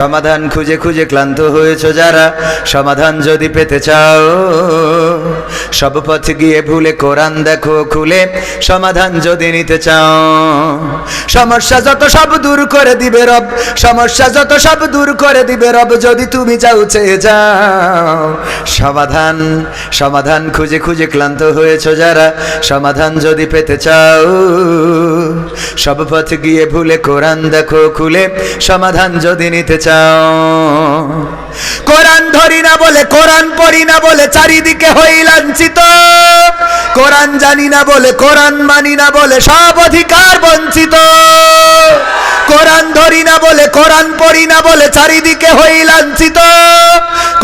সমাধান খুঁজে খুঁজে ক্লান্ত হয়েছ যারা, সমাধান যদি পেতে চাও সব পথ গিয়ে ভুলে কোরআন দেখো খুলে, সমাধান যদি নিতে চাও। সমস্যা যত সব দূর করে দিবে রব, সমস্যা যত সব দূর করে দিবে রব, যদি তুমি চাও চেয়ে যাও। সমাধান সমাধান খুঁজে খুঁজে ক্লান্ত হয়েছ যারা, সমাধান যদি পেতে চাও সব পথ গিয়ে ভুলে কোরআন দেখো খুলে, সমাধান যদি নিতে চাও। কোরআন ধরি না বলে, কোরআন পড়ি না বলে চারিদিকে হই লাঞ্ছিত, কোরআন জানি না বলে, কোরআন মানি না বলে সব অধিকার বঞ্চিত। কোরআন ধরি না বলে, কোরআন পড়ি না বলে চারিদিকে হই লাঞ্ছিত,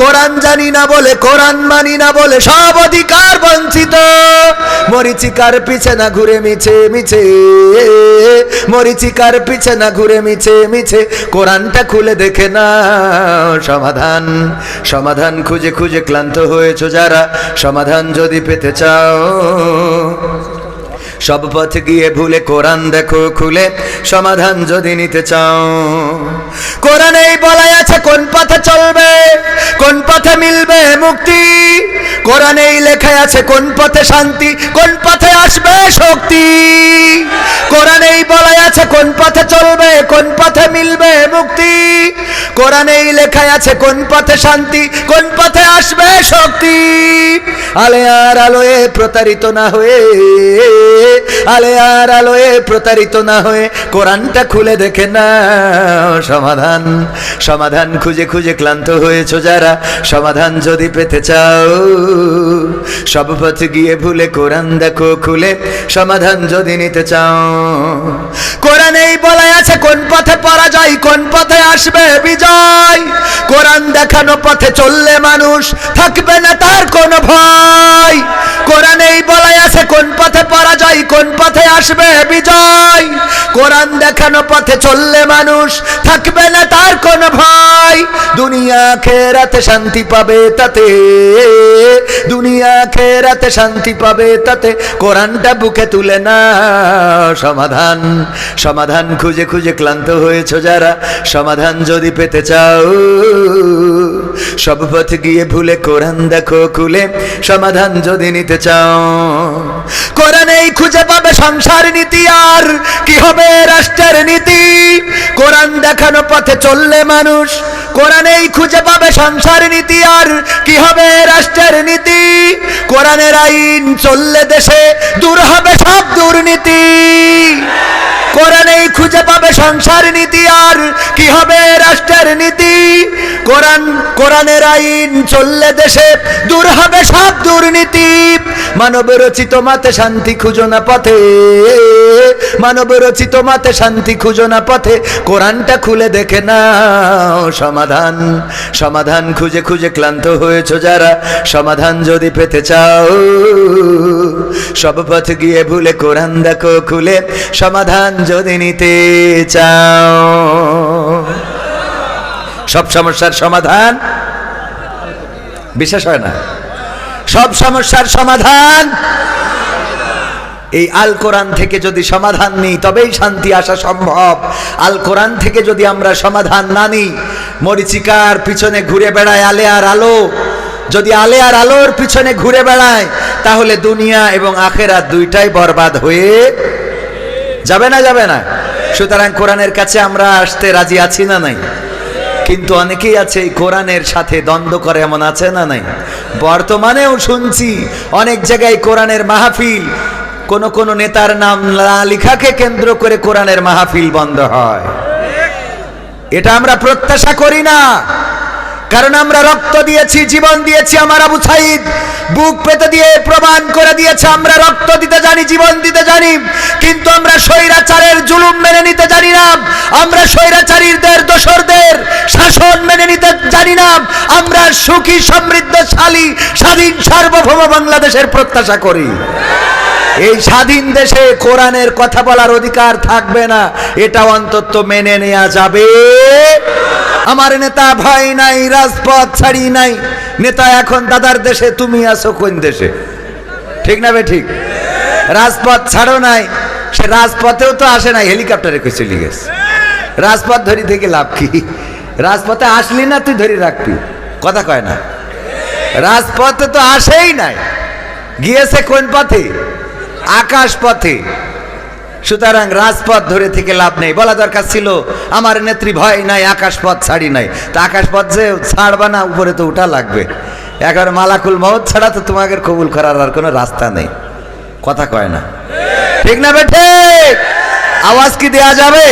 কোরআন জানি না বলে, কোরআন মানি না বলে সব অধিকার বঞ্চিত। মরিচিকার পিছে না ঘুরে মিছে মিছে, মরিচিকার পিছে না ঘুরে মিছে মিছে, কোরআনটা খুলে দেখে না। সমাধান সমাধান খুঁজে খুঁজে ক্লান্ত হয়েছ যারা, সমাধান যদি পেতে চাও সব পথ গিয়ে ভুলে কোরআন দেখো খুলে, সমাধান যদি নিতে চাও। কোরআনেই বলাই আছে কোন পথে চলবে, কোন পথে মিলবে মুক্তি, কোরআনেই লেখা আছে কোন পথে শান্তি, কোন পথে আসবে শক্তি। কোরআনেই বলাই আছে কোন পথে চলবে, কোন পথে মিলবে মুক্তি, কোরআনেই লেখা আছে কোন পথে শান্তি, কোন পথে আসবে শক্তি। আলে আর আলোয় প্রতারিত না হয়ে, আলে আর আলোয় প্রতারিত না হয়ে কোরআনটা খুলে দেখে না। সমাধান সমাধান খুঁজে খুঁজে ক্লান্ত হয়েছ যারা, সমাধান যদি পেতে চাও সব পথ গিয়ে ভুলে কোরআন দেখো খুলে, সমাধান যদি নিতে চাও। কোরআনেই বলা আছে কোন পথে পরাজয়, কোন পথে আসবে বিজয়, কোরআন দেখানো পথে চললে মানুষ থাকবে না তার কোনো ভয়। কোরআনেই বলা আছে কোন পথে পরাজয়, কোন পথে আসবে বিজয়, কোরআন দেখানো পথে চললে মানুষ থাকবে না তার কোনো ভয়। দুনিয়া আখিরাতে শান্তি পাবে তাতে, দুনিয়া আখিরাতে শান্তি পাবে তাতে, কোরআনটা বুকে তুলে না। সমাধান সমাধান খুঁজে খুঁজে ক্লান্ত হয়েছ যারা, সমাধান যদি পেতে চাও সব পথ গিয়ে ভুলে কোরআন দেখো খুলে, সমাধান যদি নিতে চাও। কোরআনেই খুঁজে পাবে সংসার নীতি, আর কি হবে রাষ্ট্রের নীতি, কোরআন দেখানো পথে চললে মানুষ, কোরআনেই খুঁজে পাবে সংসার নীতি, আর কি হবে রাষ্ট্রের নীতি, কোরআনের আইন চললে দেশে দূর হবে সব দুর্নীতি। কোরআনেই খুঁজে পাবে সংসার নীতি, আর কি হবে রাষ্ট্রের নীতি, কোরআন কোরআনের আইন চললে দেশে দূর হবে সব দুর্নীতি। মানব রচিত মাতে শান্তি খুঁজো না পথে, মানব রচিত মাতে শান্তি খুঁজো না পথে, কোরআনটা খুলে দেখে না। সমাধান সমাধান খুঁজে খুঁজে ক্লান্ত হয়েছ যারা, সমাধান যদি পেতে চাও সব পথ গিয়ে ভুলে কোরআন দেখো খুলে, সমাধান যদি নিতে চাও। সব সমস্যার সমাধান বিশেষ হয় না, সব সমস্যার সমাধান এই আল কোরআন থেকে যদি সমাধান নিই তবেই শান্তি আসা সম্ভব। আল কোরআন থেকে যদি আমরা সমাধান না নিই, মরিচিকার পিছনে ঘুরে বেড়ায় আলে আর আলো, যদি আলে আর আলোর পিছনে ঘুরে বেড়ায় তাহলে দুনিয়া এবং আখিরাত দুইটাই বরবাদ হয়ে যাবে না, যাবে না। সুতরাং কোরআনের কাছে আমরা আসতে রাজি আছি না নাই? কিন্তু অনেকেই আছে এই কোরআনের সাথে দ্বন্দ্ব করে, এমন আছে না নাই? বর্তমানেও শুনছি অনেক জায়গায় কোরআনের মাহফিল, কোন কোন নেতার নাম লেখাকে কেন্দ্র করে কোরআনের মাহফিল বন্ধ হয়। এটা আমরা প্রত্যাশা করি না, কারণ আমরা রক্ত দিয়েছি, জীবন দিয়েছি। আমার আবু সাঈদ বুক পেতে দিয়ে প্রমাণ করে দিয়েছে আমরা রক্ত দিতে জানি, জীবন দিতে জানি, কিন্তু আমরা স্বৈরাচারের জুলুম মেনে নিতে জানি না, আমরা স্বৈরাচারীদের দোসরদের শাসন মেনে নিতে জানি না। আমরা সুখী সমৃদ্ধশালী স্বাধীন সার্বভৌম বাংলাদেশের প্রত্যাশা করি। এই স্বাধীন দেশে কোরআনের কথা বলার অধিকার থাকবে না, এটা অন্তত মেনে নেওয়া যাবে। আমার নেতা ভয় নাই, রাজপথ ছাড়ি নাই। নেতা এখন দাদার দেশে, তুমি আছো কোন দেশে? ঠিক না বে ঠিক? রাজপথ ছাড়ো নাই, সে রাজপথেও তো আসে নাই, হেলিকপ্টারে কই চলে গেছে। রাজপথ ধরি থেকে লাভ কি? রাজপথে আসলি না তুই ধরে রাখবি, কথা কয় না। রাজপথে তো আসেই নাই, গিয়েছে কোন পথে? আকাশ পথে। সুতরাং রাজপথ ধরে থেকে লাভ নেই। বলা দরকার ছিল আমার নেত্রী ভয় নাই, আকাশ পথ ছাড়ি নাই। তা আকাশ পথ যে ছাড়বা না, উপরে তো উঠা লাগবে। একবার মালাকুল মউত ছাড়া তো তোমাদের কবুল করার আর কোনো রাস্তা নেই, কথা কয় না, ঠিক না বেঠে? আওয়াজ কি দেয়া যাবে?